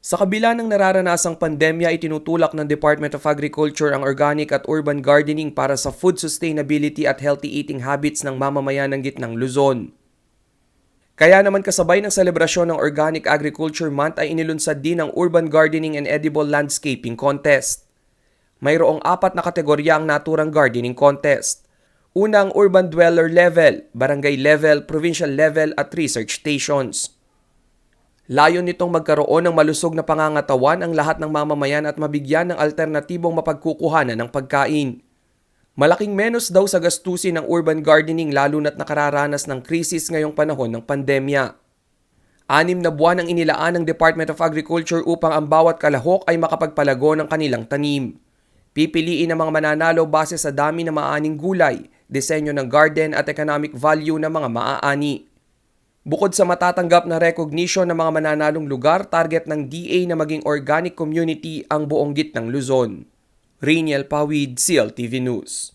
Sa kabila ng nararanasang pandemya, itinutulak ng Department of Agriculture ang organic at urban gardening para sa food sustainability at healthy eating habits ng mamamayan ng Gitnang Luzon. Kaya naman kasabay ng selebrasyon ng Organic Agriculture Month ay inilunsad din ang Urban Gardening and Edible Landscaping Contest. Mayroong 4 na kategorya ang naturang gardening contest. Unang urban dweller level, barangay level, provincial level at research stations. Layon nitong magkaroon ng malusog na pangangatawan ang lahat ng mamamayan at mabigyan ng alternatibong mapagkukuhanan ng pagkain. Malaking menos daw sa gastusin ng urban gardening lalo na't nakararanas ng krisis ngayong panahon ng pandemya. 6 na buwan ang inilaan ng Department of Agriculture upang ang bawat kalahok ay makapagpalago ng kanilang tanim. Pipiliin ang mga mananalo base sa dami ng maaaning gulay, disenyo ng garden at economic value ng mga maaani. Bukod sa matatanggap na recognition ng mga mananalong lugar, target ng DA na maging organic community ang buong Gitnang Luzon. Rainiel Pawid, CLTV News.